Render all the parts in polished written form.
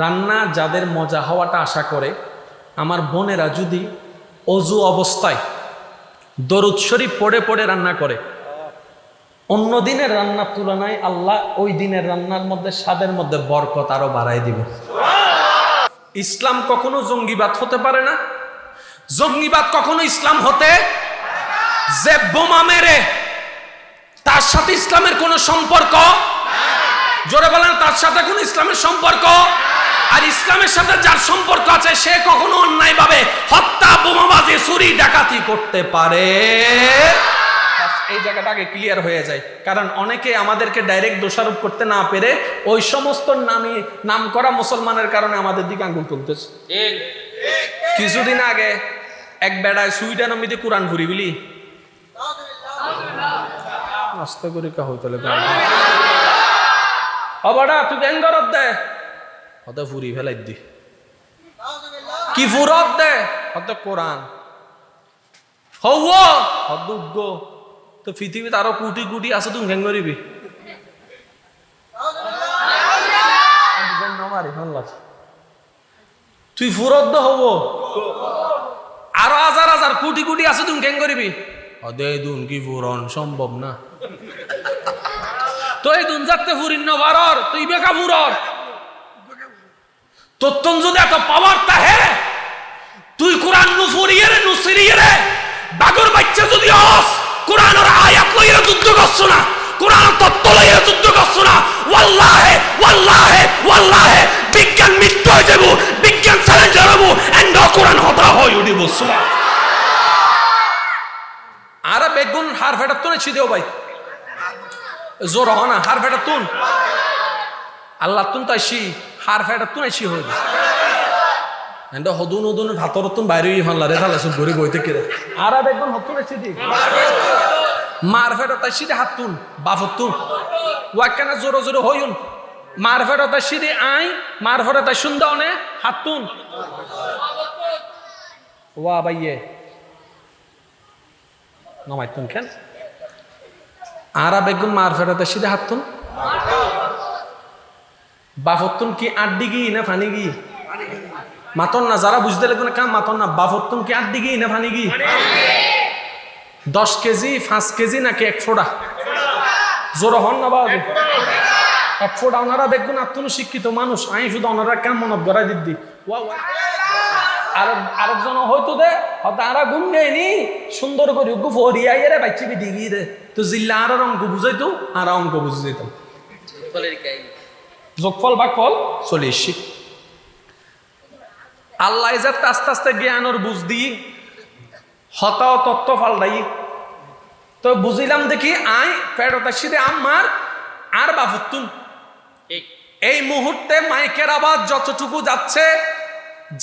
রান্না যাদের মজা হওয়াটা আশা করে, আমার বোনেরা যদি অজু অবস্থায় দরুদ শরীফ পড়ে পড়ে রান্না করে, অন্য দিনের রান্নার তুলনায় আল্লাহ ওই দিনের রান্নার মধ্যে স্বাদের মধ্যে বরকত আরো বাড়াই দিবে। ইসলাম কখনো জঙ্গিবাদ হতে পারে না। জঙ্গিবাদ কখনো ইসলাম হতে, যে বোমা মেরে তার সাথে ইসলামের কোনো সম্পর্ক, জোরে বলেন, তার সাথে কোনো ইসলামের সম্পর্ক, আর ইসলামের সাথে যার সম্পর্ক আছে সে কখনো অন্যায়ভাবে হত্যা, বোমাবাজি, চুরি, ডাকাতি করতে পারে। এই জায়গাটা আগে ক্লিয়ার হয়ে যায়, কারণ অনেকে আমাদেরকে ডাইরেক্ট দোষারোপ করতে না পেরে ওই সমস্ত নাম করা মুসলমানের কারণে আমাদের দিকে আঙ্গুল তুলতেছে। কিছুদিন আগে এক বেড়ায় সুইডেন অমিতে কোরআন ঘুরি বিলি আস্তে করে কা হইতলে অবাডা তুই গেঙ্গরত দে হতে ফুরি ফেলাই দি কি ফুরত দে হতে কোরআন হওয়া হদ উগ্গ তো পৃথিবীতে আরো কোটি কোটি আছে, তুমি ঘ্যাং করিবি তুই ফুরত হব আরো হাজার হাজার কোটি কোটি আছে, তুমি ঘ্যাং করিবি অদে দুন কি ফুরন সম্ভব না। তো এই দুন যাতে ফুরিন না বারর তুই বেকা ফুরর তোর যদি এত পাওয়ার তাহে তুই কোরআন নু ফুরিয়ে রে নু সিরিয়ে রে বাগর বাচ্চা যদি হস কোরআনের আয়াত লইয়া যুদ্ধ করছ না, কোরআন তত্ত্ব লইয়া যুদ্ধ করছ না, ওয়াল্লাহি ওয়াল্লাহি ওয়াল্লাহি বিজ্ঞান মৃত্যু হয়ে যাব, বিজ্ঞান চ্যালেঞ্জ করব এন্ড কোরআন হতা হয় উঠিব। সুবহান আরে বেগুন হার ফেটা তুনে ছিদেও ভাই জোর হ না, হার ফেটা তুন আল্লাহ তুন তাইছি হার ফেটা তুনে ছি হইব এন্ড হদুন হদুন ভাতর তুন বাইরে হল্লা রে তাহলে সব ঘুরে বইতে কেরে আরে বেগুন হতুনে ছিদি মার ফেটা তাইছি দে হাত তুন বাফত তুন ওয়াকানা জোরে জোরে হইউন মার ফেটা তাইছি দে আই মার ফেটা তাই সুন্দর নে হাত তুন ওয়া ভাইয়ে নমাই তুন কেন আরা বেগুন মার ফেরাতে সিধে হাত তুন বাফতুন কি আড্ডি গি না ফানি গি মাতন না, যারা বুঝতে লাগবে না কাম মাতন না, বাফতুন কি আড্ডি গি না ফানি গি 10 কেজি 5 কেজি নাকি 1 ফোঁটা জোর হন না বাবু 1 ফোঁটা। ওনারা বেগুন আত্মন শিক্ষিত মানুষ, আমি শুধু ওনারা কাম মনত গড়াই দিদি আরেকজন হয়তো দে হয়তো আরা গুণ নেয়নি সুন্দর করে ফরিয়াই রে বাচ্চি দিগি রে তো জিল্লা আর অঙ্ক বুঝাইতো আর অঙ্ক বুঝে যেতাম যোগফল বা ফল চলে এসছি। আল্লাহ যাতে আস্তে আস্তে জ্ঞানের বুঝ দিই হতাও তত্ত্ব ফালদাই তো বুঝিলাম দেখি আই ফেরত আসি আমার আর বাফুতুন এই মুহূর্তে মাইকের আওয়াজ যতটুকু যাচ্ছে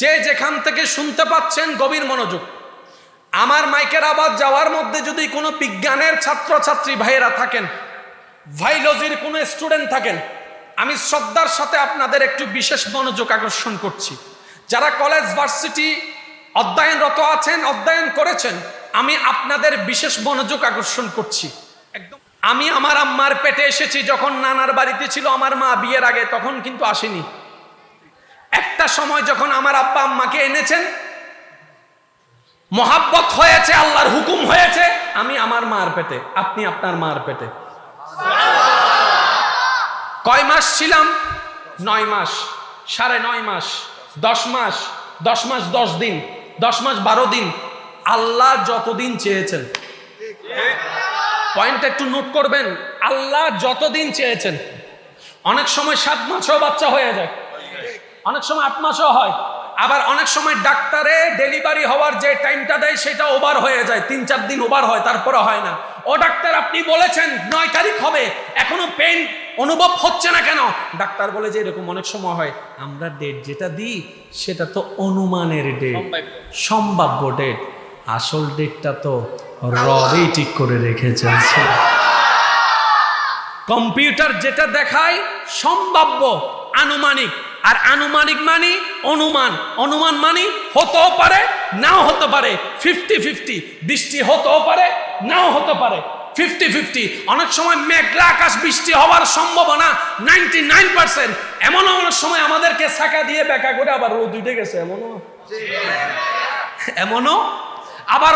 যে যেখান থেকে শুনতে পাচ্ছেন গভীর মনোযোগ। আমার মাইকের আওয়াজ যাওয়ার মধ্যে যদি কোনো বিজ্ঞানের ছাত্রছাত্রী ভাইয়েরা থাকেন, বায়োলজির কোনো স্টুডেন্ট থাকেন, আমি শ্রদ্ধার সাথে আপনাদের একটু বিশেষ মনোযোগ আকর্ষণ করছি। যারা কলেজ ভার্সিটি অধ্যয়নরত আছেন, অধ্যয়ন করেছেন, আমি আপনাদের বিশেষ মনোযোগ আকর্ষণ করছি। একদম আমি আমার আম্মার পেটে এসেছি যখন নানার বাড়িতে ছিল আমার মা বিয়ের আগে, তখন কিন্তু আসেনি। একটা সময় যখন আমার আব্বা আম্মাকে এনেছেন, মহাব্বত হয়েছে, আল্লাহর হুকুম হয়েছে, আমি আমার মার পেটে, আপনি আপনার মার পেটে। কয় মাস ছিলাম? 9 মাস, 9.5 মাস, 10 মাস, 10 মাস 10 দিন, 10 মাস 12 দিন, আল্লাহ যতদিন চেয়েছেন। পয়েন্ট একটু নোট করবেন, আল্লাহ যতদিন চেয়েছেন। অনেক সময় 7 মাসেও বাচ্চা হয়ে যায়, অনেক সময় 8 মাসও হয়, আবার অনেক সময় ডাক্তারে ডেলিভারি হওয়ার যে টাইমটা দেয় সেটা ওভার হয়ে যায়, 3-4 দিন ওভার হয়, তারপরে হয় না। ও ডাক্তার আপনি বলেছেন 9 তারিখ হবে, এখনো পেইন অনুভব হচ্ছে না কেন? ডাক্তার বলে যে এরকম অনেক সময় হয়, আমরা ডেট যেটা দিই সেটা তো অনুমানের ডেট, সম্ভাব্য ডেট, আসল ডেটটা তো রবই ঠিক করে রেখেছেন। কম্পিউটার যেটা দেখায় সম্ভাব্য, আনুমানিক, আর আনুমানিক মানে অনুমান, অনুমান মানে হতেও পারে নাও হতে পারে, 50-50, বৃষ্টি হতেও পারে নাও হতে পারে। 50-50, অনেক সময় মেঘলা আকাশ, বৃষ্টি হওয়ার সম্ভাবনা 99%। এমনও অনেক সময় আমাদেরকে ছাকা দিয়ে বেকা করে আবার রোদ উঠে গেছে, এমনও আবার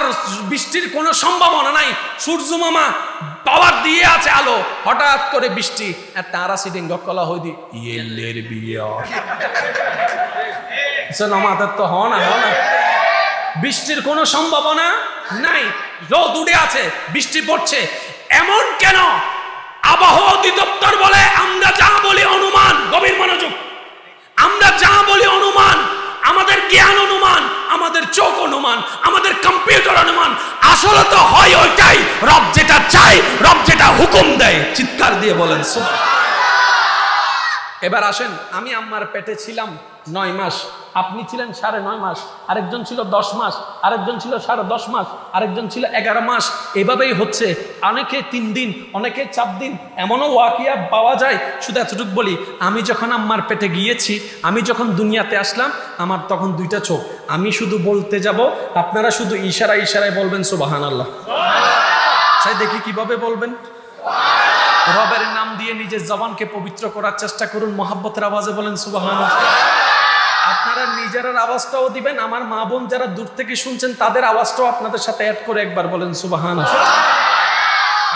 বৃষ্টির কোনো সম্ভাবনা নাই, সূর্য মামা পাওয়ার দিয়ে আছে আলো, হঠাৎ করে বৃষ্টি, তারা সিটিং গকলা হই দি ইয়েলের বিয়া আমাদের তো হন না, বৃষ্টির কোনো সম্ভাবনা নাই, রোদ উঠে আছে, বৃষ্টি পড়ছে। এমন কেন? আবহাওয়া অধিদপ্তর বলে আমরা যা বলি অনুমান, গভীর মনোযোগ, আমরা যা বলি অনুমান, আমাদের জ্ঞান অনুমান, আমাদের চোখ অনুমান, আমাদের কম্পিউটার অনুমান, আসলে তো হয় ওইটাই। রব যেটা চায়, রব যেটা হুকুম দেয়, চিৎকার দিয়ে বলেন সুবহানাল্লাহ। এবার আসেন, আমি আম্মার পেটে ছিলাম 9 মাস, আপনি ছিলেন 9.5 মাস, আরেকজন ছিল 10 মাস, আরেকজন ছিল 10.5 মাস, আরেকজন ছিল 11 মাস। এভাবেই হচ্ছে, অনেকে 3 দিন, অনেকে 4 দিন, এমনও ওয়াকিয়া পাওয়া যায়। শুধু এতটুকু বলি, আমি যখন আম্মার পেটে গিয়েছি, আমি যখন দুনিয়াতে আসলাম, আমার তখন 2টা চোখ। আমি শুধু বলতে যাব, আপনারা শুধু ইশারায় বলবেন সুবহানাল্লাহ। চাই দেখি কিভাবে বলবেন। রবের নাম দিয়ে নিজের জবানকে পবিত্র করার চেষ্টা করুন, মহাব্বতের আওয়াজে বলেন সুবহানাল্লাহ। আপনারা নিজের আওয়াজটাও দিবেন, আমার মা বোন যারা দূর থেকে শুনছেন তাদের আওয়াজটাও আপনাদের সাথে অ্যাড করে একবার বলেন সুবহানাল্লাহ।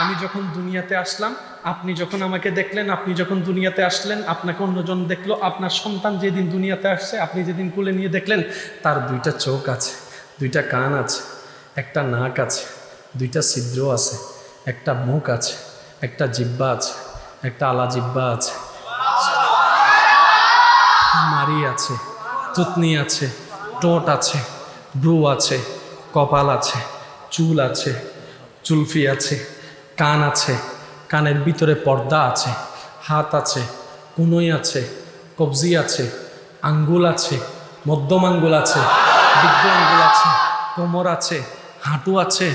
আমি যখন দুনিয়াতে আসলাম, আপনি যখন আমাকে দেখলেন, আপনি যখন দুনিয়াতে আসলেন, আপনাকে অন্যজন দেখলো, আপনার সন্তান যেদিন দুনিয়াতে আসছে, আপনি যেদিন কোলে নিয়ে দেখলেন, তার 2টা চোখ আছে, 2টা কান আছে, একটা নাক আছে, 2টা ছিদ্র আছে, একটা মুখ আছে, একটা জিহ্বা আছে, একটা আলা জিহ্বা আছে, মারি আছে, থুতনি আছে, ঠোঁট আছে, ভ্রু আছে, কপাল আছে, চুল আছে, চুলফি আছে, কান আছে, কানের ভিতরে পর্দা আছে, হাত আছে, কুনোই আছে, কবজি আছে, আঙ্গুল আছে, মধ্যম আঙ্গুল আছে, বৃদ্ধ আঙ্গুল আছে, কোমর আছে, হাঁটু আছে,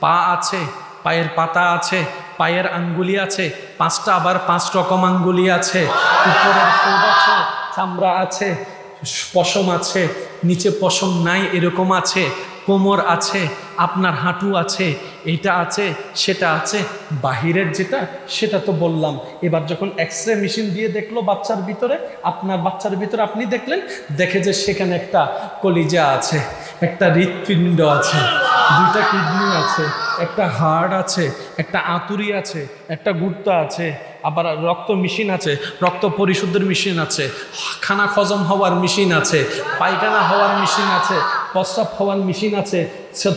পা আছে, পায়ের পাতা আছে, পায়ের আঙ্গুলি আছে, 5টা আবার 5 রকম আঙ্গুলি আছে, উপরের ফুট আছে, চামড়া আছে, পশম আছে, নিচে পশম নাই এরকম আছে, কোমর আছে, আপনার হাঁটু আছে, এইটা আছে, সেটা আছে, বাহিরের যেটা সেটা তো বললাম। এবার যখন এক্সরে মেশিন দিয়ে দেখলো বাচ্চার ভিতরে, আপনার বাচ্চার ভিতরে আপনি দেখলেন, দেখে যে সেখানে একটা কলিজা আছে, একটা হৃৎপিণ্ড আছে, 2টা কিডনি আছে, একটা হার্ট আছে, একটা আতুরি আছে, একটা গুর্দা আছে, আবার রক্ত মেশিন আছে, রক্ত পরিশুদ্ধের মেশিন আছে, খানা হজম হওয়ার মেশিন আছে, পায়খানা হওয়ার মেশিন আছে, প্রস্রাব হওয়ার মেশিন আছে,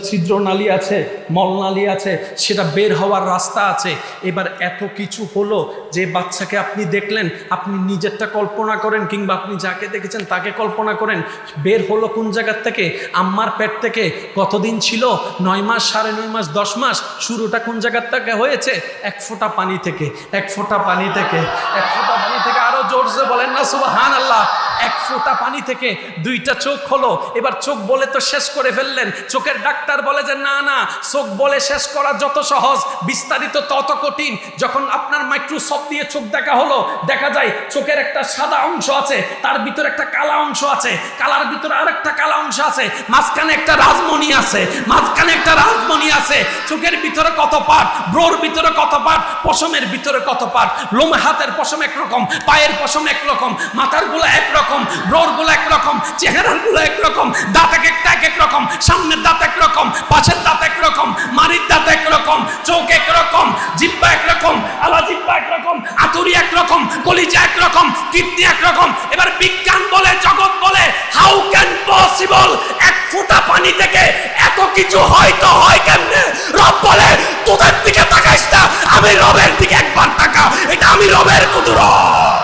ছিদ্র নালী আছে, মলনালী আছে, সেটা বের হওয়ার রাস্তা আছে। এবার এত কিছু হলো, যে বাচ্চাকে আপনি দেখলেন, আপনি নিজেরটা কল্পনা করেন, কিংবা আপনি যাকে দেখেছেন তাকে কল্পনা করেন, বের হলো কোন জায়গার থেকে? আম্মার পেট থেকে। কতদিন ছিল? 9 মাস, 9.5 মাস, 10 মাস। শুরুটা কোন জায়গার থেকে হয়েছে? 1 ফোঁটা পানি থেকে, 1 ফোঁটা পানি থেকে, 1 ফোঁটা পানি থেকে। আরো জোরসে বলেন না সুবহানাল্লাহ। 1 ফোঁটা পানি থেকে 2টা চোখ হলো। এবার চোখ বলে তো শেষ করে ফেললেন, চোখের ডাক্তার বলে যে না না, চোখ বলে শেষ করা যত সহজ, বিস্তারিত তত কঠিন। যখন আপনার মাইক্রোস্কোপ দিয়ে চোখ দেখা হলো, দেখা যায় চোখের একটা সাদা অংশ আছে, তার ভিতরে একটা কালা অংশ আছে, কালার ভিতরে আরেকটা কালা অংশ আছে, মাঝখানে একটা রাজমণি আছে, মাঝখানে একটা রাজমণি আছে। চোখের ভিতরে কত পার্ট, ব্রোর ভিতরে কত পার্ট, পশমের ভিতরে কত পার্ট, লোম হাতের পশম একরকম, পায়ের পশম একরকম, মাথার গুলো একরকম, ব্রোর গুলো একরকম, চেহারার গুলো একরকম, দাঁত একটা এক রকম, সামনের দাঁত একরকম, পাশের দাঁত একরকম, মারির দাঁত একরকম, চোখ একরকম, জিহ্বা একরকম, আলা জিহ্বা একরকম, আতুরি একরকম, কলিজা একরকম, কিডনি একরকম। এবার বিজ্ঞান বলে, জগৎ বলে, হাউ ক্যান পসিবল 1 ফোঁটা পানি থেকে এত কিছু হয়? তো হয় কেমনে? রব বলে তোদের দিকে তাকাইস না, আমি রবের দিকে একবার তাকা, এটা আমি রবের কুদরত।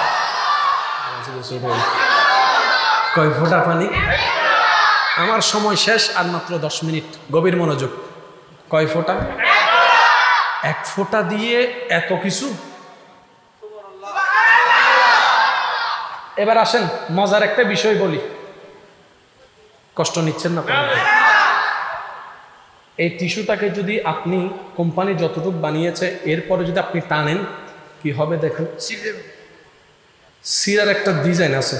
কয় ফোঁটা পানি? আমার সময় শেষ, আর মাত্র 10 মিনিট। গভীর মনোযোগ। কয় ফোঁটা? 1 ফোঁটা দিয়ে এত কিছু। এবার আসেন, মজার একটা বিষয় বলি, কষ্ট নিচ্ছেন না? এই টিস্যুটাকে যদি আপনি, কোম্পানি যতটুকু বানিয়েছে, এরপরে যদি আপনি টানেন, কি হবে দেখেন। সিরার একটা ডিজাইন আছে,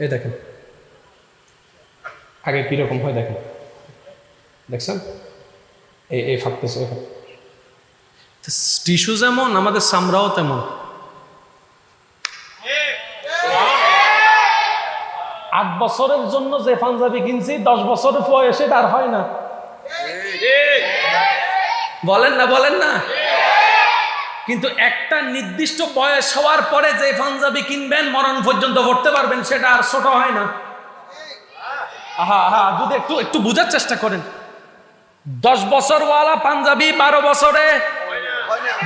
এই দেখেন আগে কিরকম হয় দেখেন, দেখছেন? এই ফাঁকতেছে। তো টিস্যু যেমন আমাদের চামড়াও তেমন। 8 বছরের জন্য যে পাঞ্জাবি কিনছি 10 বছরের বয়সে আর হয় না। বলেন না বলেন না? কিন্তু একটা নির্দিষ্ট বয়স হওয়ার পরে যে পাঞ্জাবি কিনবেন মরণ পর্যন্ত পড়তে পারবেন, সেটা আর ছোট হয় না। যদি একটু বুঝার চেষ্টা করেন, 10 বছরওয়ালা পাঞ্জাবি 12 বছরে,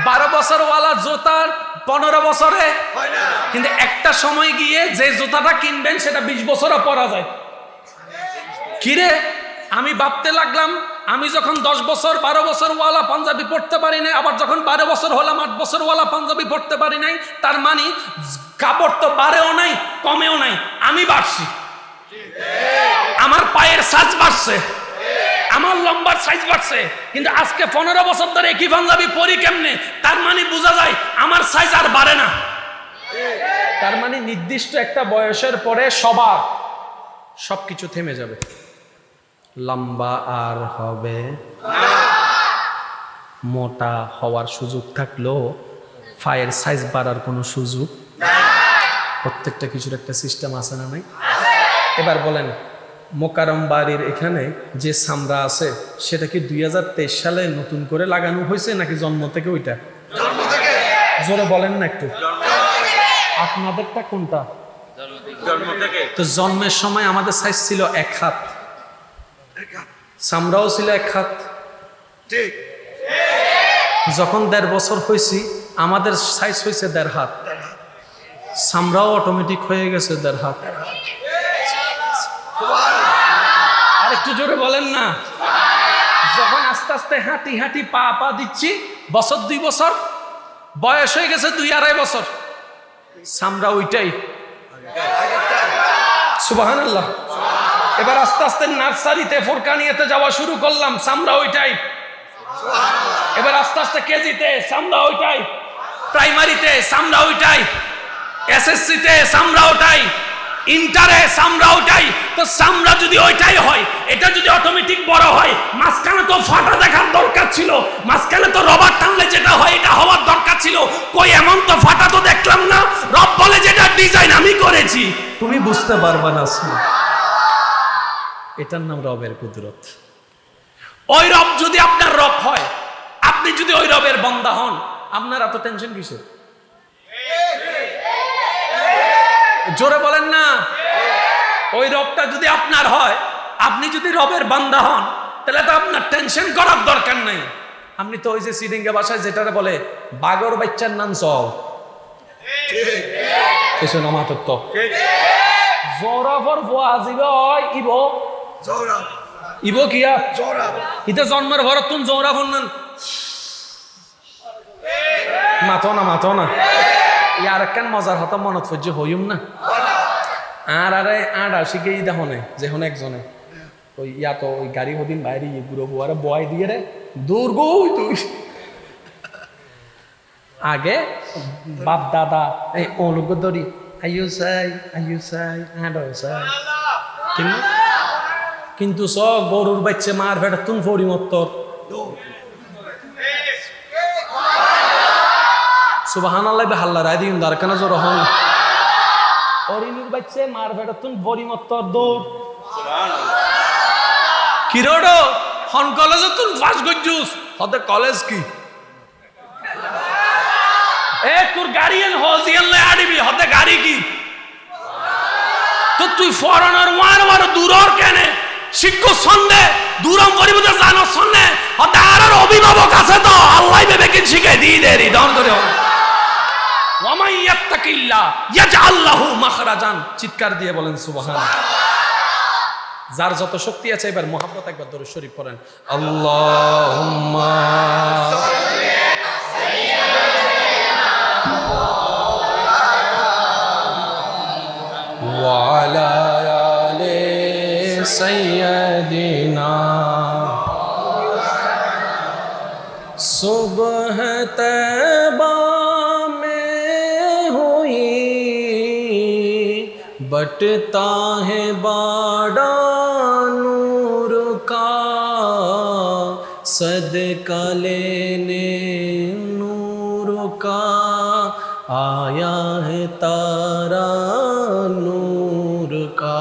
12 বছরওয়ালা জুতার 15 বছরে, কিন্তু একটা সময় গিয়ে যে জুতাটা কিনবেন সেটা 20 বছরও পরা যায়। কিরে, আমি ভাবতে লাগলাম আমি যখন 10 বছর 12 বছরওয়ালা পাঞ্জাবি পড়তে পারি নাই, আবার যখন 12 বছর হলাম 8 বছরওয়ালা পাঞ্জাবি পড়তে পারি নাই, তার মানে কাপড় তো বাড়েও নাই কমেও নাই, আমি বাড়ছি। আমার পায়ের সাইজ বাড়ছে, আমার লম্বার সাইজ বাড়ছে, কিন্তু আজকে 15 বছর ধরে একই পাঞ্জাবি পরি কেমনে? তার মানে বোঝা যায় আমার সাইজ আর বাড়ে না। তার মানে নির্দিষ্ট একটা বয়সের পরে সবার সবকিছু থেমে যাবে, লম্বা আর হবে না। মোটা হওয়ার সুযোগ থাকলেও পায়ের সাইজ বাড়ার কোনো সুযোগ নাই। প্রত্যেকটা কিছুর একটা সিস্টেম আছে না নাই? এবার বলেন, মোকারম বাড়ির এখানে যে চামড়া আছে সেটা কি 2023 সালে নতুন করে লাগানো হয়েছে নাকি জন্ম থেকে? ওইটা জোরে বলেন না একটু। আপনাদেরটা কোনটা? তো জন্মের সময় আমাদের সাইজ ছিল 1 হাত, চামড়াও ছিল 1 হাত। ঠিক। যখন 1.5 বছর হয়েছি আমাদের সাইজ হয়েছে 1.5 হাত, চামড়াও অটোমেটিক হয়ে গেছে 1.5 হাত। আর একটু জোরে বলেন না। যখন আস্তে আস্তে হাঁটি হাঁটি পা দিচ্ছি, বছর 2 বছর বয়স হয়ে গেছে 2-2.5 বছর, চামড়া ওইটাই। সুবহানাল্লাহ। এবার আস্তে আস্তে নার্সারিতে ফোরকানিয়াতে যাওয়া শুরু করলাম, চামড়া ওইটাই। এবার আস্তে আস্তে কেজিতে চামড়া ওইটাই, প্রাইমারিতে চামড়া ওইটাই, এসএসসিতে চামড়া ওইটাই, ইন্টারে চামড়া ওইটাই। তো চামড়া যদি ওইটাই হয়, এটা যদি অটোমেটিক বড় হয়, মাঝখানে তো ফাটা দেখার দরকার ছিল, মাঝখানে তো রবার টানলে যেটা হয় এটা হওয়ার দরকার ছিল। কই এমন তো ফাটা তো দেখলাম না। রব বলে যেটা ডিজাইন আমি করেছি, তুমি বুঝতে পারবা না। এটার নাম রবের কুদরত। ওই রব যদি আপনার রব হয়, আপনি যদি ওই রবের বান্দা হন, আপনার এত টেনশন কিসের? জোরে বলেন না। ওই রবটা যদি আপনার হয়, আপনি যদি রবের বান্দা হন, তাহলে তো আপনার টেনশন করার দরকার নাই। আপনি তো ওই যে সিডিঙ্গা ভাষায় যেটা বলে বাগর বাচ্চার নাম সব কিছু নামাতর তো জোরাফর ফুয়াজিবে হয় ইবো জোরাফ ইবো কিয়া জোরাফ ইতে জন্মের ঘর তুন জোরাফ নন মাতো না ইয়ার কেন মজার হতো মনত ফজ্জ হইম না আর আরে আড়া শিখে ই দেখনে যেখন একজনে ওই ইয়া তো ওই গাড়ি হদিন বাইরে বুড়ো বুয়ারে বয় দিয়ে রে দূর গই তুই আগে বাপ দাদা এই অনুগ দড়ি আইয়ো সাই আড়ো সাই ঠিক না কিন্তু সব গরুর বাচ্চা মার ফেটা তুন ফড়ি মত্তর সুবহানাল্লাহ বেহাল্লা রায় দিন দারকানা জোর হন অরিনুর বাচ্চা মার ফেটা তুন ফড়ি মত্তর দৌড় কিরোডো হন কলেজে তুন ফাঁস গজ্জুস হতে কলেজ কি এ তোর গাড়ি এন হজিয়ান লে আডিবি হতে গাড়ি কি তো তুই ফরেনার ওয়ার দূরর কেনে শিক্ষক সন্দেহ দূরম পরিবর্তে জানো সন্দেহ হতে আর অভিভাবক আছে তো আল্লাহ ভেবে কি শিখে দিয়ে দে রিডাউন করে ওয়ামাই ইয়াত্তাকিল্লাহ ইয়াজআল লাহু মাখরাজান চিৎকার দিয়ে বলেন সুবহানাল্লাহ যার যত শক্তি আছে এবার মুহাব্বত একবার দরুদ শরীফ পড়েন আল্লাহুম্মা ওয়া আলা আলি সাইয়্যিদিনা সুবহ তবা মে হুই बटता है बाड़ा नूर का सदका लेने तारा नूर का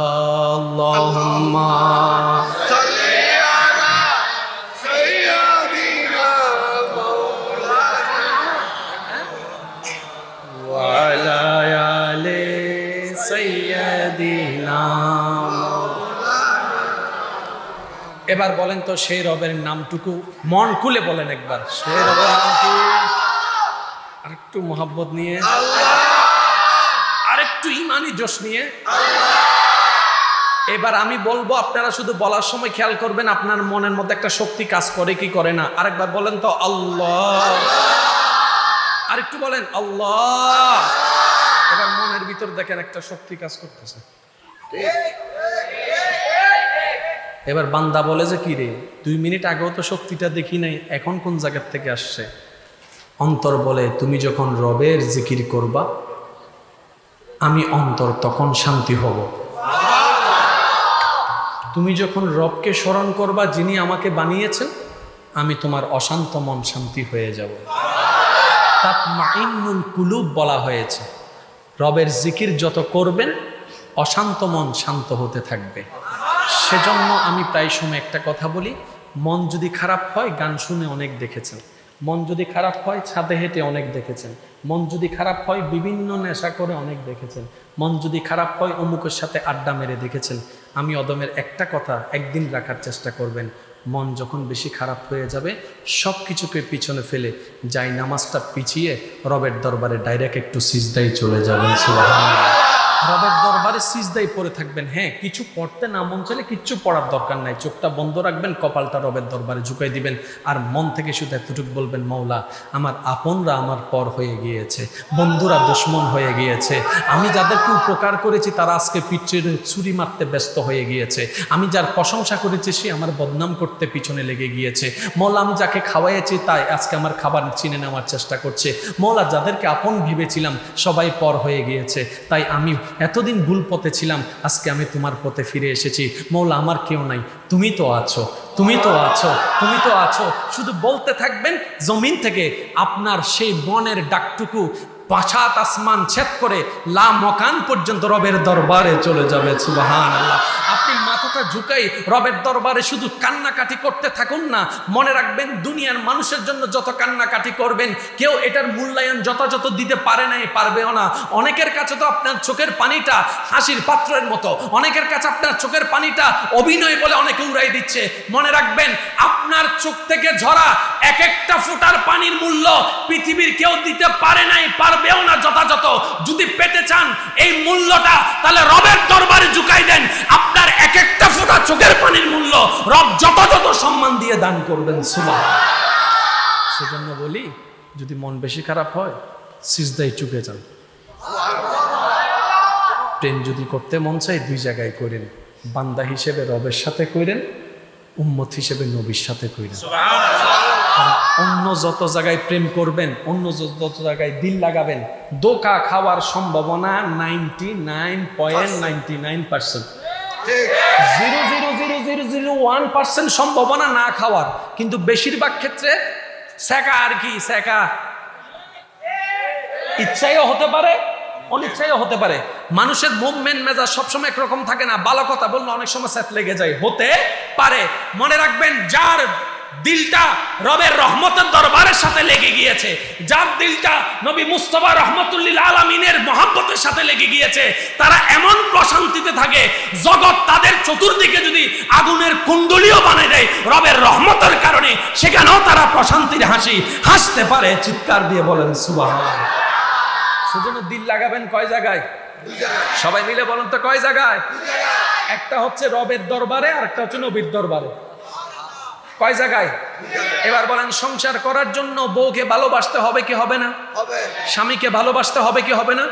अल्लाहुम्मा এবার বলেন তো সেই রবের নামটুকু মন খুলে বলেন একবার, সেই রবের নাম কি? আরেকটু মোহাব্বত নিয়ে, আরেকটু ইমানি জোশ নিয়ে। এবার আমি বলবো, আপনারা শুধু বলার সময় খেয়াল করবেন আপনার মনের মধ্যে একটা শক্তি কাজ করে কি করে না। আরেকবার বলেন তো আল্লাহ, আরেকটু বলেন আল্লাহ। এবার মনের ভিতর দেখেন একটা শক্তি কাজ করতেছে। এবার বান্দা বলে যে কি রে, 2 মিনিট আগেও তো শক্তিটা দেখি নাই, এখন কোন জায়গার থেকে আসছে? অন্তর বলে তুমি যখন রবের জিকির করবা আমি অন্তর তখন শান্তি হব। তুমি যখন রবকে স্মরণ করবা যিনি আমাকে বানিয়েছেন, আমি তোমার অশান্ত মন শান্তি হয়ে যাব। তাতমাইন্নুল কুলুব বলা হয়েছে। রবের জিকির যত করবেন অশান্ত মন শান্ত হতে থাকবে। সেজন্য আমি প্রায় সময় একটা কথা বলি, মন যদি খারাপ হয় গান শুনে অনেক দেখেছেন, মন যদি খারাপ হয় ছাদে হেঁটে অনেক দেখেছেন, মন যদি খারাপ হয় বিভিন্ন নেশা করে অনেক দেখেছেন, মন যদি খারাপ হয় অমুকের সাথে আড্ডা মেরে দেখেছেন। আমি অদমের একটা কথা একদিন রাখার চেষ্টা করবেন, মন যখন বেশি খারাপ হয়ে যাবে সব কিছুকে পিছনে ফেলে যাই নামাজটা পিছিয়ে রবের দরবারে ডাইরেক্ট একটু সিজদায় চলে যাবেন। সুবহানাল্লাহ। রবের দরবারে সিজদায় পড়ে থাকবেন। হ্যাঁ, কিছু পড়তে না মন চাইলে কিচ্ছু পড়ার দরকার নাই, চোখটা বন্ধ রাখবেন, কপালটা রবের দরবারে ঝুঁকাই দিবেন, আর মন থেকে শুধু এতটুকু বলবেন, মৌলা আমার আপনরা আমার পর হয়ে গিয়েছে, বন্ধুরা দুশ্মন হয়ে গিয়েছে, আমি যাদেরকে উপকার করেছি তারা আজকে পিঠের ছুরি মারতে ব্যস্ত হয়ে গিয়েছে, আমি যার প্রশংসা করেছি সে আমার বদনাম করতে পিছনে লেগে গিয়েছে, মৌলা আমি যাকে খাওয়াইছি তাই আজকে আমার খাবার চিনে নেওয়ার চেষ্টা করছে, মৌলা যাদেরকে আপন ভেবেছিলাম সবাই পর হয়ে গিয়েছে, তাই আমি এতদিন ভুল পথে ছিলাম, আজকে আমি তোমার পথে ফিরে এসেছি, মৌলা আমার কেউ নাই, তুমি তো আছো, তুমি তো আছো, তুমি তো আছো। শুধু বলতে থাকবেন, জমিন থেকে আপনার সেই মনের ডাকটুকু 5 আসমান ছেদ করে লা মকান পর্যন্ত রবের দরবারে চলে যাবে। সুবহানাল্লাহ। আপনি মাথাটা ঝুঁকাই রবের দরবারে শুধু কান্নাকাটি করতে থাকুন না। মনে রাখবেন, দুনিয়ার মানুষের জন্য যত কান্নাকাটি করবেন কেউ এটার মূল্যায়ন যথাযথ দিতে পারে নাই, পারবেও না। অনেকের কাছে তো আপনার চোখের পানিটা হাসির পাত্রের মতো, অনেকের কাছে আপনার চোখের পানিটা অভিনয় বলে অনেকে উড়াই দিচ্ছে। মনে রাখবেন, আপনার চোখ থেকে ঝরা এক একটা ফোঁটার পানির মূল্য পৃথিবীর কেউ দিতে পারে নাই, পারবেও না যথাযথ। যদি পেতে চান এই মূল্যটা, তাহলে রবের দরবারে ঝুঁকাই দেন, আপনার এক একটা ফোঁটা চোখের পানির মূল্য রব যথাযথ সম্মান দিয়ে দান করবেন। সুবহানাল্লাহ। সেজন্য বলি, যদি মন বেশি খারাপ হয় সিজদায় চুকে যান। প্রেম যদি করতে মন চাই 2 জায়গায় করেন, বান্দা হিসেবে রবের সাথে করেন, উম্মত হিসেবে নবীর সাথে করেন। অন্য যত জায়গায় প্রেম করবেন, অন্য যত জায়গায় দিল লাগাবেন, ধোঁকা খাওয়ার সম্ভাবনা 99.99%, 0.0001% সম্ভাবনা না খাওয়ার। কিন্তু বেশিরভাগ ক্ষেত্রে সেকা আর কি সেকা, ইচ্ছাইও হতে পারে অনিচ্ছাইও হতে পারে। মানুষের মুভমেন্ট মেজাজ সবসময় একরকম থাকে না, ভালো কথা বললে অনেক সময় সেট লেগে যায়, হতে পারে। মনে রাখবেন, যার দিলটা রবের রহমতের দরবারের সাথে লেগে গিয়েছে, যার দিলটা নবী মুস্তাফা রহমতুল্লিল আলামিনের মহব্বতের সাথে লেগে গিয়েছে, তারা এমন প্রশান্তিতে থাকে, জগৎ তাদের চতুর্দিকে যদি আগুনের কুণ্ডলিও বানিয়ে দেয়, রবের রহমতের কারণে সেখানেও তারা প্রশান্তির হাসি হাসতে পারে। চিৎকার দিয়ে বলেন সুবহানাল্লাহ। সেজন্য দিল লাগাবেন কয় জায়গায়? সবাই মিলে বলেন তো কয় জায়গায়? একটা হচ্ছে রবের দরবারে, আর একটা হচ্ছে নবীর দরবারে। কয় জায়গায়? এবার বলেন, সংসার করার জন্য বউকে ভালোবাসতে হবে কি হবে না? স্বামীকে ভালোবাসতে হবে কি হবে না?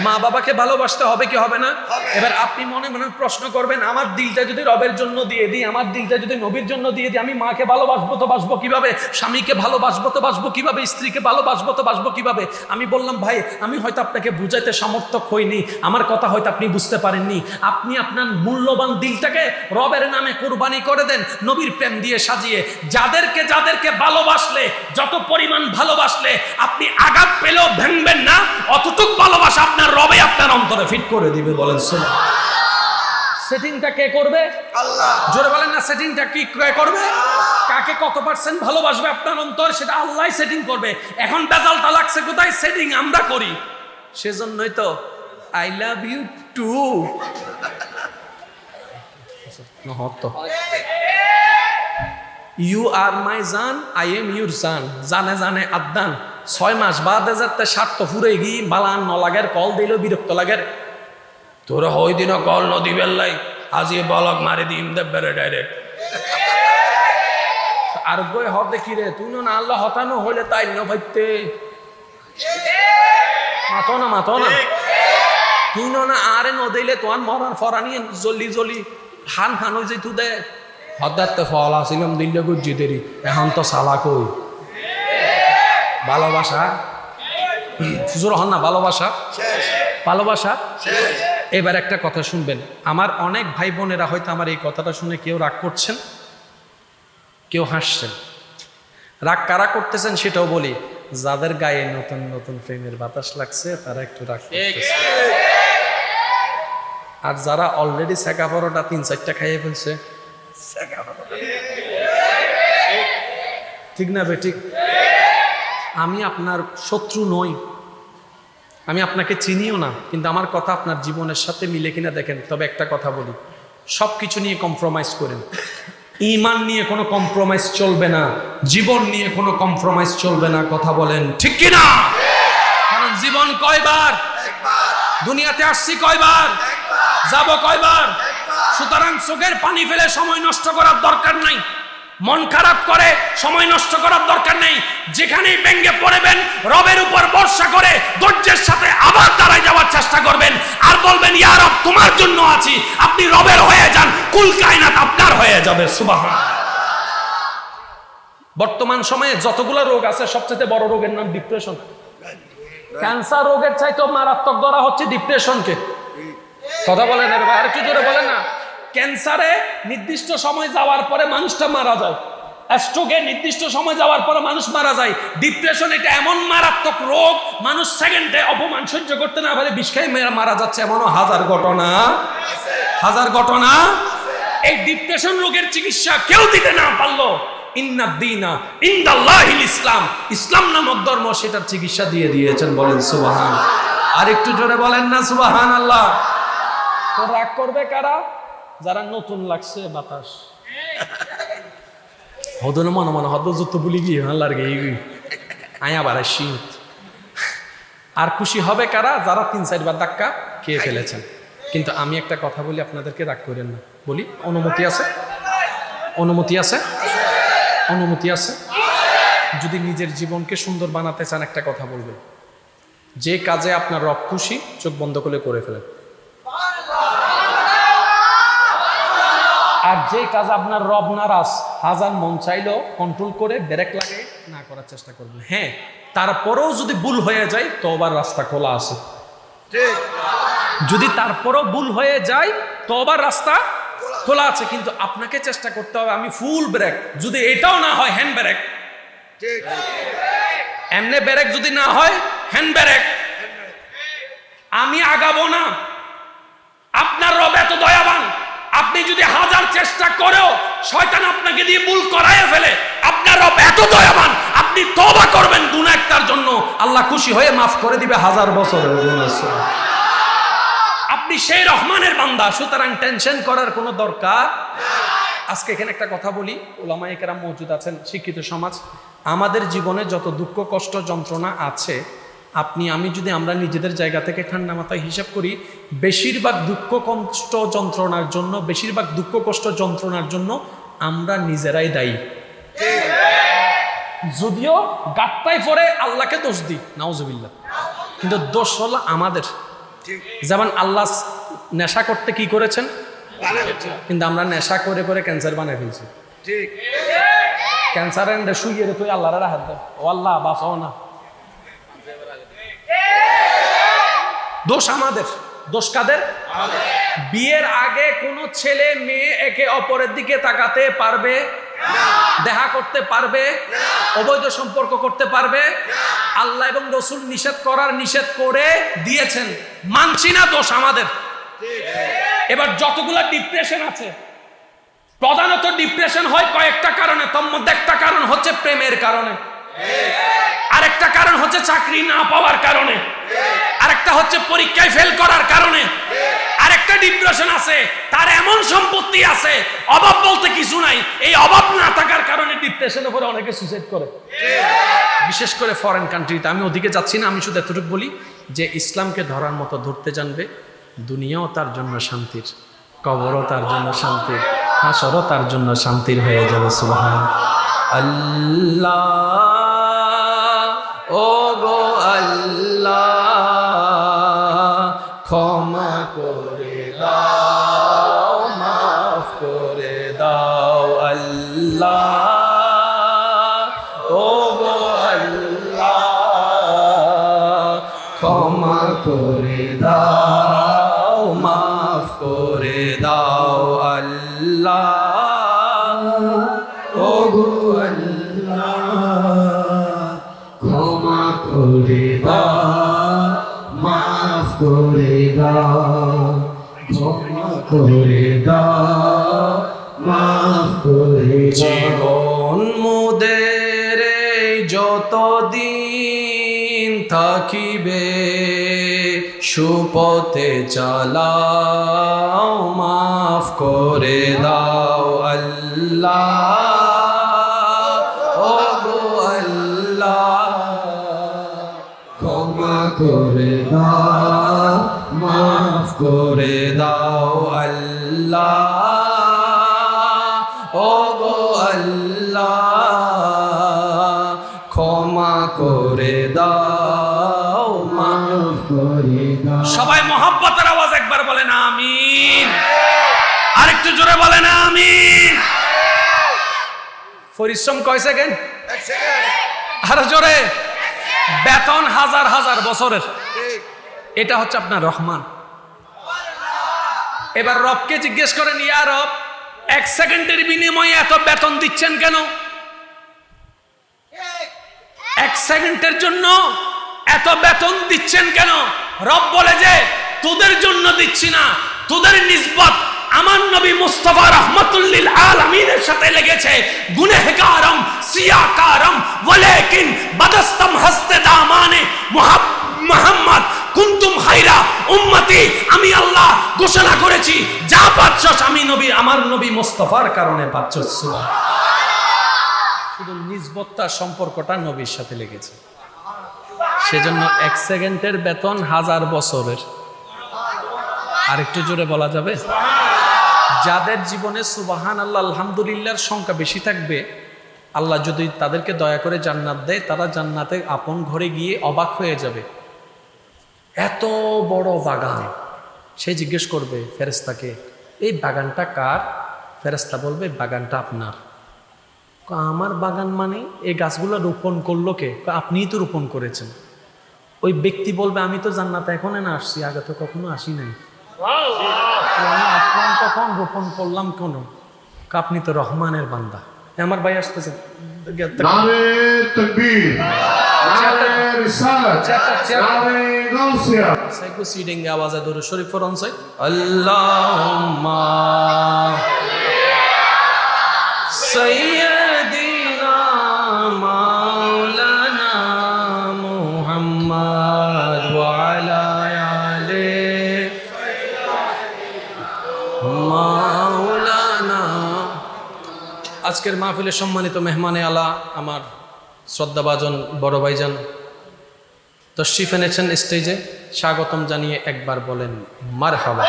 মা বাবাকে ভালোবাসতে হবে কি হবে না? এবার আপনি মনে মনে প্রশ্ন করবেন, আমার দিলটা যদি রবের জন্য দিয়ে দিই, আমার দিলটা যদি নবীর জন্য দিয়ে দিই, আমি মাকে ভালোবাসবো তো বাসবো কিভাবে? স্বামীকে ভালোবাসবো তো বাসবো কিভাবে? স্ত্রীকে ভালোবাসবো তো বাসবো কিভাবে? আমি বললাম, ভাই আমি হয়তো আপনাকে বুঝাইতে সমর্থক হইনি, আমার কথা হয়তো আপনি বুঝতে পারেননি। আপনি আপনার মূল্যবান দিলটাকে রবের নামে কুরবানি করে দেন, নবীর প্রেম দিয়ে সাজিয়ে। যাদের যাদেরকে ভালোবাসলে, যত পরিমাণ ভালোবাসলে আপনি আঘাত পেলেও ভাঙবেন না, অতটুক ভালোবাসা আপনার রবে আপনার অন্তরে ফিট করে দিবে। বলেন সুবহানাল্লাহ। সেটিংটা কে করবে? আল্লাহ। জোরে বলেন না, সেটিংটা কি কে করবে? কাকে কত পার্সেন্ট ভালোবাসবে আপনার অন্তর, সেটা আল্লাহই সেটিং করবে। এখন বেজালটা লাগছে কোথায়? সেটিং আমরা করি। সেজন্যই তো I love you too. You are my জান, আই এম ইউর জান। জানে জানে আদান 6 মাস বাদে যাতে স্বার্থ ফুরে গি বালান ন লাগের কল দিল বিরক্ত লাগের। তোরা হই দিন কল নদী বেল্লাই আজি বলক মারি দিম দেবেরে ডাইরেক্ট। আর গই হ দেখি রে তুই না আল্লাহ হতানো হইলে তাই ন ভাইতে মাতো না তুই না আরে ন দিলে তোমার মরার ফরানি জলি জলি হান হান হয়ে যাই তু দে হদাতে ফল আসিলাম দিল্লে গুজি দেরি এখন তো সালা কই ভালোবাসা জোর হন না ভালোবাসা এবার একটা কথা শুনবেন। আমার অনেক ভাই বোনেরা হয়তো আমার এই কথাটা শুনে কেউ রাগ করছেন, কেউ হাসছেন। রাগ কারা করতেছেন সেটাও বলি। যাদের গায়ে নতুন নতুন প্রেমের বাতাস লাগছে তারা একটু রাগ করতেছে, আর যারা অলরেডি সেকা পরোটা 3-4টা খাইয়ে ফেলছে, ঠিক না বেঠিক? আমি আপনার শত্রু নই, আমি আপনাকে চিনিও না, কিন্তু আমার কথা আপনার জীবনের সাথে মিলে কিনা দেখেন। তবে একটা কথা বলি, সব কিছু নিয়ে কম্প্রোমাইজ করেন। ঈমান নিয়ে কোনো কম্প্রোমাইজ চলবে না, জীবন নিয়ে কোনো কম্প্রোমাইজ চলবে না। কথা বলেন ঠিক কিনা? কারণ জীবন কয়বার, দুনিয়াতে আসছি কয়বার, যাব কয়বার। সুতরাং চোখের পানি ফেলে সময় নষ্ট করার দরকার নাই, মন খারাপ করে সময় নষ্ট করার দরকার নেই। যেখানেই ব্যঙ্গে পড়বেন রবের উপর ভরসা করে ধৈর্যের সাথে আবার দাঁড়ায় যাওয়ার চেষ্টা করবেন, আর বলবেন ইয়া রব তোমার জন্য আছি। আপনি রবের হয়ে যান, কুল কায়নাত আপনার হয়ে যাবে। সুবহানাল্লাহ। বর্তমান সময়ে যতগুলো রোগ আছে সবচেয়ে বড় রোগের নাম ডিপ্রেশন। ক্যান্সার রোগের চাইতে মারাত্মক ধরা হচ্ছে ডিপ্রেশনকে। কথা বলেন আর একটু জোরে বলেন না। ক্যান্সারে নির্দিষ্ট সময় যাওয়ার পরে মানুষটা মারা যায়, স্ট্রোকে নির্দিষ্ট সময় যাওয়ার পরে মানুষ মারা যায়। ডিপ্রেশন এটা এমন মারাত্মক রোগ, মানুষ সেকেন্ডে অপমান সহ্য করতে না পারে বিষ খেয়ে মারা যাচ্ছে, এমনও হাজার ঘটনা। এই ডিপ্রেশন রোগের চিকিৎসা কেউ দিতে না পারলো, ইন্নাদ্দীনা ইনদাল্লাহিল ইসলাম, ইসলাম নামক ধর্ম সেটার চিকিৎসা দিয়ে দিয়েছেন। বলেন সুবহানাল্লাহ। আর একটু জোরে বলেন না সুবহানাল্লাহ। তো রাগ করবে কারা? যারা নতুন লাগছে বাতাস হদন মনে হদ যত বলি গিয়ে লাগে আয়া বাড়াই শীত। আর খুশি হবে কারা? যারা 3-4 বার ধাক্কা খেয়ে ফেলেছেন। কিন্তু আমি একটা কথা বলি, আপনাদেরকে রাগ করেন না, বলি অনুমতি আছে। যদি নিজের জীবনকে সুন্দর বানাতে চান একটা কথা বলবেন, যে কাজে আপনার রব খুশি চোখ বন্ধ করে ফেলেন, আর যে কাজ আপনার রব নারাজ হাজার মন চাইলেও কন্ট্রোল করে ব্রেক লাগে না করার চেষ্টা করবেন। হ্যাঁ, তারপরেও যদি ভুল হয়ে যায় তওবার রাস্তা খোলা আছে। যদি তারপরেও ভুল হয়ে যায় তওবার রাস্তা খোলা আছে, কিন্তু আপনাকে চেষ্টা করতে হবে আমি ফুল ব্রেক। যদি এটাও না হয় হ্যান্ড ব্রেক, এমনি ব্রেক যদি না হয় হ্যান্ড ব্রেক। আমি আগাবো না। আপনার রব এত দয়াবান, আপনি যদি হাজার চেষ্টা করেও শয়তান আপনাকে দিয়ে ভুল করায় ফেলে, আপনার রব এত দয়াবান, আপনি তওবা করবেন গুনাহ একটার জন্য, আল্লাহ খুশি হয়ে মাফ করে দিবে 1000 বছরের গুনাহ। আপনি সেই রহমানের বান্দা, সুতরাং টেনশন করার কোনো দরকার। আজকে এখানে একটা কথা বলি, উলামায়ে কেরাম মওজুদ আছেন, শিক্ষিত সমাজ, আমাদের জীবনে যত দুঃখ কষ্ট যন্ত্রণা আছে, আমরা নিজেদের জায়গা থেকে ঠান্ডা মাথায় হিসাব করি, বেশিরভাগ দুঃখ কষ্ট যন্ত্রণার জন্য আমরা নিজেরাই দায়ী। যদিও গাট্টায় পরে আল্লাহকে দোষ দিই, নাউজুবিল্লাহ, কিন্তু দোষ হলো আমাদের। যেমন আল্লাহ নেশা করতে কি করেছেন, কিন্তু আমরা নেশা করে ক্যান্সার বানিয়ে ফেলছি। ক্যান্সারের শুয়ে রে তুই আল্লাহর হাত দে, ও আল্লাহ বাঁচাও না। দোষ আমাদের। দোষ কাদের? বিয়ের আগে কোনো ছেলে মেয়ে একে অপরের দিকে তাকাতে পারবে দেখা করতে পারবে? অবৈধ সম্পর্ক করতে পারবে? আল্লাহ এবং রসুল নিষেধ করার নিষেধ করে দিয়েছেন, মানছি না, দোষ আমাদের। এবার যতগুলা ডিপ্রেশন আছে, প্রধানত ডিপ্রেশন হয় কয়েকটা কারণে, তার মধ্যে একটা কারণ হচ্ছে প্রেমের কারণে, আরেকটা কারণ হচ্ছে চাকরি না পাওয়ার কারণে, আরেকটা হচ্ছে পরীক্ষায় ফেল করার কারণে, আরেকটা ডিপ্রেশন আছে তার এমন সম্পত্তি আছে, অভাব বলতে কিছু নাই, এই অভাব না থাকার কারণে ডিপ্রেশনের উপরে অনেকে সুইসাইড করে। বিশেষ করে ফরেন কান্ট্রিতে, আমি ওদিকে যাচ্ছি না, আমি শুধু এতটুকু বলি যে ইসলামকে ধরার মতো ধরতে জানবে, দুনিয়াও তার জন্য শান্তির, কবরও তার জন্য শান্তির, হাসরও তার জন্য শান্তির হয়ে যাবে। সুবহান আল্লাহ, ও গো আল্লাহ, ক্ষমা করে দাও, মাফ করে দাও আল্লাহ, ও গো আল্লাহ, ক্ষমা করে দাও, মাফ করে দাও আল্লাহ, ও গো আল্লাহ, ক্ষমা করে দাও, মাফ করে দাও, ক্ষমা করে দাও, মাফ করে দাও। জীবন মোদের যতদিন থাকিবে, সুপথে চালাও, মাফ করে দাও আল্লাহ, ও গো আল্লাহ, ক্ষমা করে দাও, মাফ করে দাও আল্লাহ, ও গো আল্লাহ, ক্ষমা করে দাও, মাফ করে দাও। সবাই মহব্বতের আওয়াজ একবার বলেন আমিন, আরেকটু জোরে বলেন আমিন। পরিশ্রম কয় সেকেন্ড? আরো জোরে। বেতন হাজার হাজার বছরের, এটা হচ্ছে আপনার রহমান। এবার রবকে জিজ্ঞেস করেন, ইয়া রব, এক সেকেন্ডের বিনিময়ে এত বেতন দিচ্ছেন কেন? এক সেকেন্ডের জন্য এত বেতন দিচ্ছেন কেন? রব বলে যে তোদের জন্য দিচ্ছি না, তোদের নিসবত আমার নবী মুস্তাফা রাহমাতুল্লিল আলামিনের সাথে লেগেছে। গুনহগারম সিয়াকারম ওয়ালাকিন বাদাস্তম হস্তে দামানে মুহাম্মদ কুনতুম খায়রা উম্মতি। আমি আল্লাহ ঘোষণা করেছি, যা পাচ্ছস আমি নবী, আমার নবী মুস্তাফার কারণে পাচ্ছস। শুধু নিসবতটা, সম্পর্কটা নবীর সাথে লেগেছে, সেজন্য এক সেকেন্ডের বেতন হাজার বছরের। আরেকটু জোরে বলা যাবে? যাদের জীবনে সুবহান আল্লাহ আলহামদুলিল্লাহর সংখ্যা বেশি থাকবে, আল্লাহ যদি তাদেরকে দয়া করে জান্নাত দেয়, তারা জান্নাতে আপন ঘরে গিয়ে অবাক হয়ে যাবে। এত বড় বাগান, সে জিজ্ঞেস করবে ফেরেশতাকে, এই বাগানটা কার? ফেরেশতা বলবে বাগানটা আপনার। আমার বাগান মানে? এই গাছগুলো রোপণ করলো কে? আপনিই তো রোপণ করেছেন। ওই ব্যক্তি বলবে আমি তো জান্নাতে এখন না আসছি, আগে তো কখনো আসি নাই, আমি আসলাম কখন, রোপণ করলাম কোন? আপনি তো রহমানের বান্দা। আমার ভাই আসতেছে, আওয়াজে ধরে শরীফ ফরন চাই, আল্লাহুম্মা সাইয়্যিদিনা মাওলানা মুহাম্মদ ওয়া আলা আলিহি মাওলানা। আজকের মাহফিলের সম্মানিত মেহমানে আলা, আমার শ্রদ্ধাভাজন বড় ভাইজান তশরিফ এনেছেন স্টেজে, স্বাগতম জানিয়ে একবার বলেন মারহাবা।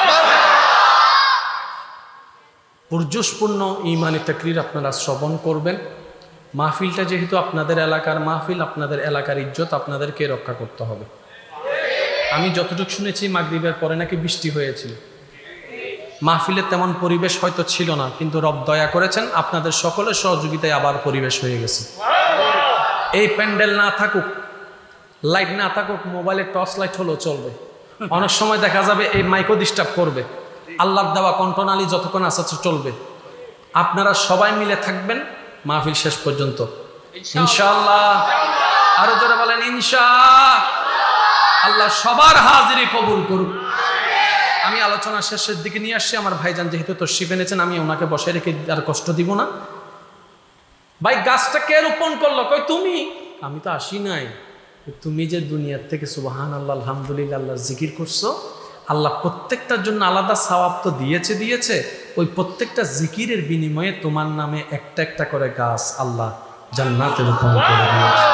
পুরজোশপূর্ণ ঈমানি তাকরীর আপনারা শ্রবণ করবেন। মাহফিলটা যেহেতু আপনাদের এলাকার মাহফিল, আপনাদের এলাকার ইজ্জত আপনাদেরকে রক্ষা করতে হবে। আমি যতটুকু শুনেছি মাগরিবের পরে নাকি বৃষ্টি হয়েছিল, মাহফিলের তেমন পরিবেশ হয়তো ছিল না, কিন্তু রব দয়া করেছেন, আপনাদের সকলের সহযোগিতায় আবার পরিবেশ হয়ে গেছে। এই প্যান্ডেল না থাকুক, লাইট না থাকুক, মোবাইলের টর্চ লাইট হলেও চলবে। অনেক সময় দেখা যাবে এই মাইকও ডিস্টার্ব করবে, আল্লাহর দেওয়া কণ্ঠনালী যতক্ষণ আছে চলবে। আপনারা সবাই মিলে থাকবেন, মাহফিল শেষ পর্যন্ত ইনশাআল্লাহ। আরো জোরে বলেন ইনশাআল্লাহ। আল্লাহ সবার হাজিরি কবুল করুক। আমি আলোচনা শেষের দিকে নিয়ে আসছি। আমার ভাইজান যেহেতু তশরিফ এনেছেন, আমি ওনাকে বসে রেখে আর কষ্ট দিব না। ভাই গাছটা কে রোপণ করলো? কই তুমি। আমি তো আসি নাই। তুমি যে দুনিয়ার থেকে সুবহান আল্লাহ আলহামদুলিল্লাহ আল্লাহর জিকির করছো, আল্লাহ প্রত্যেকটার জন্য আলাদা সওয়াব তো দিয়েছে। ওই প্রত্যেকটা জিকিরের বিনিময়ে তোমার নামে একটা একটা করে গাছ আল্লাহ জান্নাতে রোপণ করে দিয়েছে।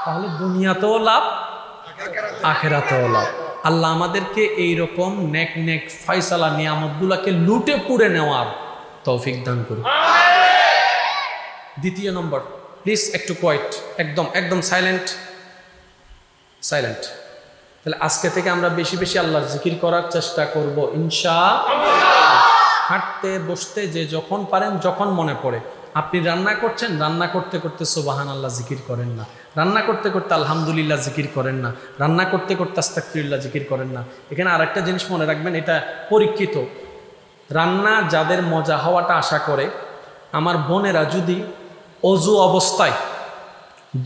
তাহলে দুনিয়াতেও লাভ, আখিরাতেও লাভ। আল্লাহ আমাদেরকে এইরকম নেক ফয়সালা নিয়ামতগুলোকে লুটে পুড়ে নেওয়ার তৌফিক দান করুন। দ্বিতীয় নম্বর, প্লিজ একটু কোয়াইট, একদম সাইলেন্ট। তাহলে আজকে থেকে আমরা বেশি বেশি আল্লাহর জিকির করার চেষ্টা করব ইনশাআল্লাহ। হাঁটতে বসতে যে যখন পারেন, যখন মনে পড়ে। আপনি রান্না করছেন, রান্না করতে করতে সুবহানাল্লাহ জিকির করেন না, রান্না করতে করতে আলহামদুলিল্লাহ জিকির করেন না, রান্না করতে করতে আস্তাগফিরুল্লাহ জিকির করেন না। এখানে আরেকটা জিনিস মনে রাখবেন, এটা পরীক্ষিত। রান্না যাদের মজা হওয়াটা আশা করে, আমার বোনেরা যদি অজু অবস্থায়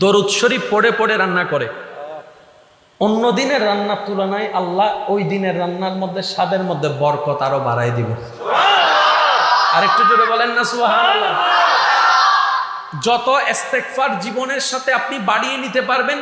দরুদ শরীফ পড়ে পড়ে রান্না করে, অন্য দিনের রান্নার তুলনায় আল্লাহ ওই দিনের রান্নার মধ্যে স্বাদের মধ্যে বরকত আরো বাড়াই দিবে। আরেকটু জোরে বলেন না সুবহানাল্লাহ। যত ইস্তেগফার জীবনের সাথে আপনি বাড়িয়ে নিতে পারবেন,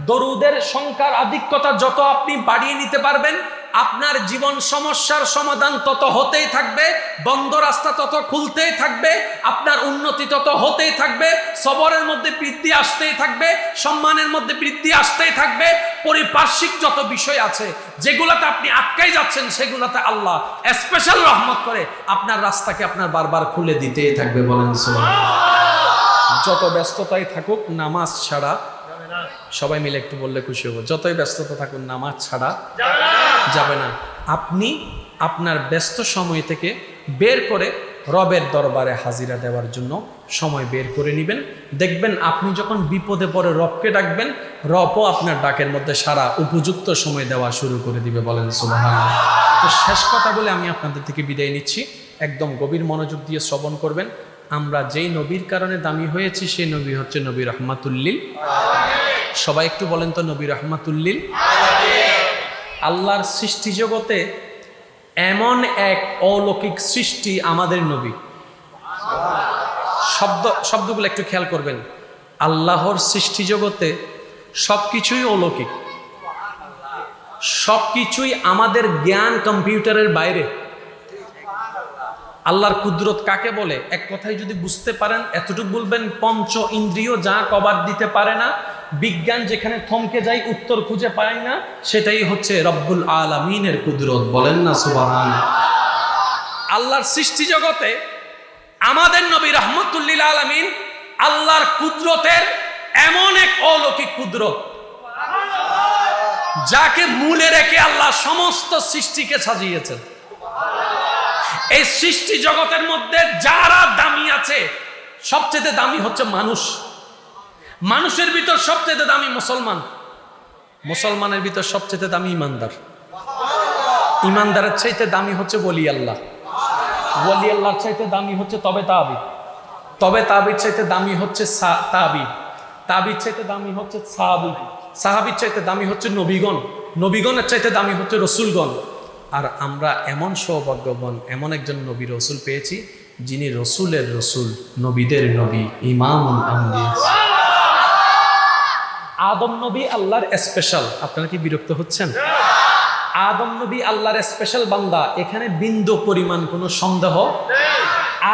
দরুদের সংখ্যার আধিক্যতা যত আপনি বাড়িয়ে নিতে পারবেন, আপনার জীবন সমস্যার সমাধান তত হতেই থাকবে, বন্ধ রাস্তা তত খুলতেই থাকবে, আপনার উন্নতি তত হতেই থাকবে, সবরের মধ্যে বৃদ্ধি আসতেই থাকবে, সম্মানের মধ্যে বৃদ্ধি আসতেই থাকবে। পারিপার্শ্বিক যত বিষয় আছে যেগুলাতে আপনি আটকাই যাচ্ছেন, সেগুলাতে আল্লাহ স্পেশাল রহমত করে আপনার রাস্তাকে আপনার বারবার খুলে দিতেই থাকবে। বলেন সুবহানাল্লাহ। যত ব্যস্ততাই থাকুক, নামাজ ছাড়া, সবাই মিলে একটু বললে খুশি হব, যতই ব্যস্ততা থাকুন নামাজ ছাড়া যাবে না। আপনি আপনার ব্যস্ত সময় থেকে বের করে রবের দরবারে হাজিরা দেওয়ার জন্য সময় বের করে নেবেন। দেখবেন আপনি যখন বিপদে পড়ে রবকে ডাকবেন, রবও আপনার ডাকের মধ্যে সারা উপযুক্ত সময় দেওয়া শুরু করে দিবে। বলেন সুবহানাল্লাহ। তো শেষ কথা বলে আমি আপনাদের থেকে বিদায় নিচ্ছি। একদম গভীর মনোযোগ দিয়ে শ্রবণ করবেন। আমরা যেই নবীর কারণে দামি হয়েছি, সেই নবী হচ্ছে নবী রহমাতুল্লিল। সবাই একটু বলেন তো, নবী রহমাতুল্লিল। আল্লাহর সৃষ্টি জগতে এমন এক অলৌকিক সৃষ্টি আমাদের নবী। শব্দগুলো একটু খেয়াল করবেন। আল্লাহর সৃষ্টি জগতে সবকিছুই অলৌকিক, সবকিছুই আমাদের জ্ঞান কম্পিউটারের বাইরে। আল্লাহর কুদরত কাকে বলে? এক কথায় যদি বুঝতে পারেন, এতটুকু বলবেন, পঞ্চ ইন্দ্রিয় যা কভার দিতে পারে না, বিজ্ঞান যেখানে থমকে যায়, উত্তর খুঁজে পায় না, সেটাই হচ্ছে রব্বুল আলামিনের কুদরত। বলেন না সুবহানাল্লাহ। আল্লাহর সৃষ্টি জগতে আমাদের নবী রহমাতুল্লিল আলামিন আল্লাহর কুদরতের এমন এক অলৌকিক কুদরত, যাকে মূলে রেখে আল্লাহ সমস্ত সৃষ্টিকে সাজিয়েছেন। এই সৃষ্টি জগতের মধ্যে যারা দামি আছে, সবচেয়ে দামি হচ্ছে মানুষ। মানুষের ভিতর সবচেয়ে দামি মুসলমান, মুসলমানের ভিতর সবচেয়ে দামি ইমানদার, ইমানদারের চাইতে দামি হচ্ছে ওলি আল্লাহ, ওলি আল্লাহর চাইতে দামি হচ্ছে তবে তাবির চাইতে দামি হচ্ছে তাবির চাইতে দামি হচ্ছে সাহাবির চাইতে দামি হচ্ছে নবীগণ, নবীগণের চাইতে দামি হচ্ছে রসুলগণ। আর আমরা এমন সৌভাগ্যবান, এমন একজন নবী রসুল পেয়েছি, যিনি রসুলের রসুল, নবীদের নবী, ইমামুল আম্বিয়া। আদম নবী আল্লাহর স্পেশাল। আপনারা কি বিরক্ত হচ্ছেন? আদম নবী আল্লাহর স্পেশাল বান্দা, এখানে বিন্দু পরিমাণ কোনো সন্দেহ।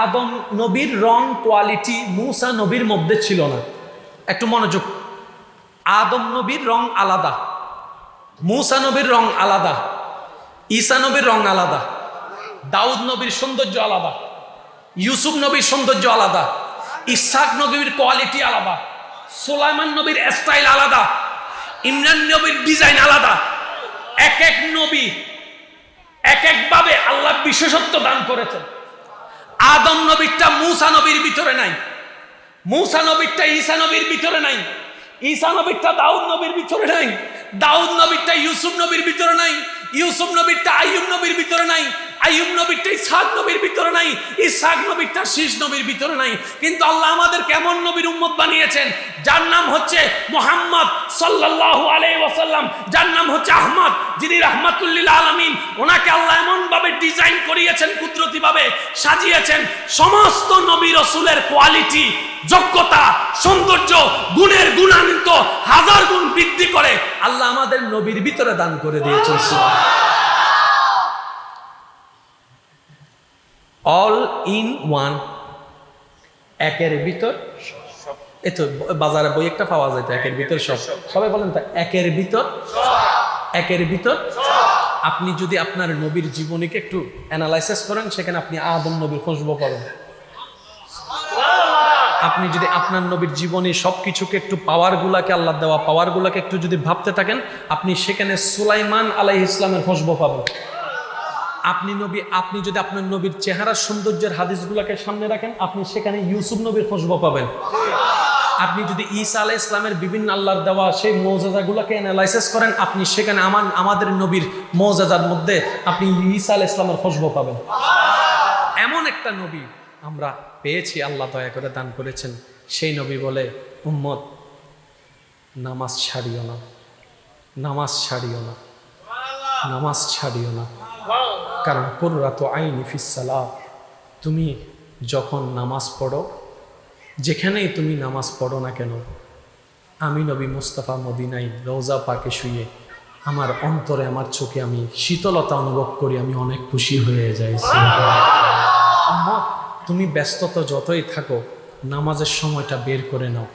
আদম নবীর রং কোয়ালিটি মূসা নবীর মধ্যে ছিল না। একটু মনোযোগ। আদম নবীর রং আলাদা, মূসা নবীর রং আলাদা, ঈসা নবীর রং আলাদা, দাউদ নবীর সৌন্দর্য আলাদা, ইউসুফ নবীর সৌন্দর্য আলাদা, ইসহাক নবীর কোয়ালিটি আলাদা, সুলাইমান নবীর স্টাইল আলাদা, ইমরান নবীর ডিজাইন আলাদা। এক এক নবী এক এক ভাবে আল্লাহ বিশেষত্ব দান করেছেন। আদম নবীরটা মূসা নবীর ভিতরে নাই, মূসা নবীরটা ঈসা নবীর ভিতরে নাই, ঈসা নবীরটা দাউদ নবীর ভিতরে নাই, দাউদ নবীরটা ইউসুফ নবীর ভিতরে নাই, ইউসুফ নবীরটা আইয়ুব নবীর ভিতরে নাই, আইয়ুব নবীরটা ইসহাক নবীর ভিতরে নাই, ইসহাক নবীরটা শীষ নবীর ভিতরে নাই। কিন্তু আল্লাহ আমাদের কেমন নবীর উম্মত বানিয়েছেন, যার নাম হচ্ছে মুহাম্মদ সাল্লাল্লাহু আলাইহি ওয়াসাল্লাম, যার নাম হচ্ছে আহমদ, যিনি রাহমাতুল লিল আলামিন। ওনাকে আল্লাহ এমন ভাবে ডিজাইন করিয়েছেন, কুদরতি ভাবে সাজিয়েছেন, সমস্ত নবী রাসূলের কোয়ালিটি, যোগ্যতা, সৌন্দর্য, গুণের গুণান্বিত হাজার গুণ বৃদ্ধি করে আল্লাহ আমাদের নবীর ভিতরে দান করে দিয়েছেন। অল ইন ওয়ান, একের ভিতর। এই তো বাজারে বই একটা পাওয়া যায়, তো একের ভিতর সব। সবাই বলেন তো, একের ভিতর, একের ভিতর। আপনি যদি আপনার নবীর জীবনীকে একটু অ্যানালাইসিস করেন, সেখানে আপনি আদম নবীর খুশবু পাবেন। আপনি যদি আপনার নবীর জীবনী সবকিছুকে একটু পাওয়ারগুলাকে, আল্লাহ দেওয়া পাওয়ারগুলাকে একটু যদি ভাবতে থাকেন, আপনি সেখানে সুলাইমান আলাইহিস সালামের খুশবু পাবেন। আপনি যদি আপনার নবীর চেহারার সৌন্দর্যের হাদিসগুলোকে সামনে রাখেন, আপনি সেখানে ইউসুফ নবীর খুশবু পাবেন। আপনি যদি ঈসা আলাইহিস সালামের বিভিন্ন আল্লাহর দেওয়া সেই মুজিজাগুলোকে অ্যানালাইসিস করেন, আপনি সেখানে আমাদের নবীর মুজিজার মধ্যে আপনি ঈসা আলাইহিস সালামের খুশবু পাবেন। এমন একটা নবী আমরা পেয়েছি, আল্লাহ দয়া করে দান করেছেন। সেই নবী বলে, উম্মত নামাজ ছাড়িও না, নামাজ ছাড়িও না, নামাজ ছাড়িও না। কারণ কুররাতু আইনি ফিস সালাত, তুমি যখন নামাজ পড়ো, যেখানেই তুমি নামাজ পড়ো না কেন, আমি নবী মুস্তাফা মদিনায় রওজা পাকে শুয়ে আমার অন্তরে, আমার চোখে আমি শীতলতা অনুভব করি, আমি অনেক খুশি হয়ে যাই। তুমি ব্যস্ততা যতই থাকো, নামাজের সময়টা বের করে নাও।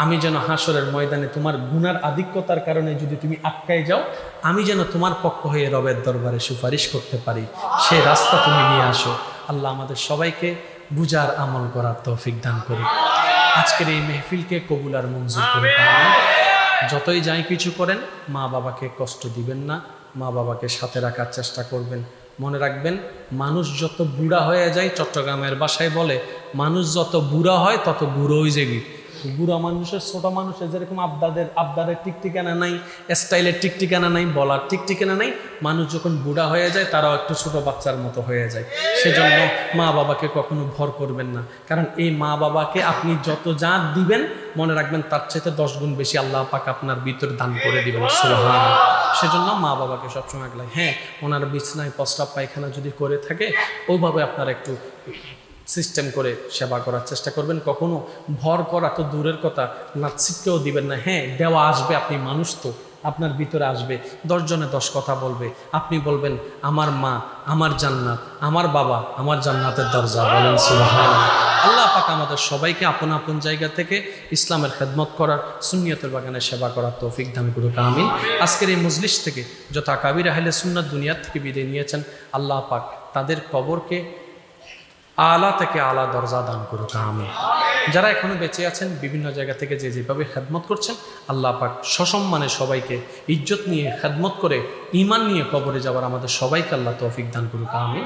আমি যেন হাসরের ময়দানে তোমার গুনার আধিক্যতার কারণে যদি তুমি আটকায় যাও, আমি যেন তোমার পক্ষ হয়ে রবের দরবারে সুপারিশ করতে পারি, সেই রাস্তা তুমি নিয়ে আসো। আল্লাহ আমাদের সবাইকে বুঝার আমল করার তৌফিক দান করুন। আজকের এই মেহফিলকে কবুল আর মঞ্জুর করুন। যতই যাই কিছু করেন, মা বাবাকে কষ্ট দিবেন না, মা বাবাকে সাথে রাখার চেষ্টা করবেন। মনে রাখবেন, মানুষ যত বুড়া হয়ে যায়, চট্টগ্রামের ভাষায় বলে, মানুষ যত বুড়া হয় তত বুড়ো হয়ে যাবি। বুড়া মানুষের, ছোট মানুষের যেরকম আবদারের টিকটিকানা নাই, স্টাইলের টিকটিকানা নাই, বলার টিকটিকানা নাই, মানুষ যখন বুড়া হয়ে যায় তারাও একটু ছোট বাচ্চার মতো হয়ে যায়। সেজন্য মা বাবাকে কখনো ভর করবেন না, কারণ এই মা বাবাকে আপনি যত যা দিবেন, মনে রাখবেন তার চাইতে 10 গুণ বেশি আল্লাহ পাক আপনার ভিতরে দান করে দিবেন। সুবহানাল্লাহ। সেজন্য মা বাবাকে সবসময় আগলায়, হ্যাঁ, ওনার বিছনায় প্রস্রাব পায়খানা যদি করে থাকে, ওইভাবে আপনারা একটু সিস্টেম করে সেবা করার চেষ্টা করবেন। কখনো ভর করা তো দূরের কথা, নাৎসিককেও দিবেন না। হ্যাঁ, দেওয়া আসবে, আপনি মানুষ তো, আপনার ভিতরে আসবে, 10 জনে 10 কথা বলবে, আপনি বলবেন আমার মা আমার জান্নাত, আমার বাবা আমার জান্নাতের দরজা। বলেন সুবহানাল্লাহ। আল্লাহ পাক আমাদের সবাইকে আপন আপন জায়গা থেকে ইসলামের খেদমত করার, সুন্নিয়তের বাগানে সেবা করার তৌফিক দান করুক, আমিন। আজকের এই মজলিস থেকে যত আকাবির আহলে সুন্নাত দুনিয়ার থেকে বিদায় নিয়েছেন, আল্লাহ পাক তাদের কবরকে আলা থেকে আলা দরজা দান করুক, আমিন। যারা এখনো বেঁচে আছেন, বিভিন্ন জায়গা থেকে যে যেভাবে খেদমত করছেন, আল্লাহ পাক সসম্মানে সবাইকে ইজ্জত নিয়ে খেদমত করে ঈমান নিয়ে কবরে যাওয়ার আমাদের সবাইকে আল্লাহ তৌফিক দান করুক, আমিন।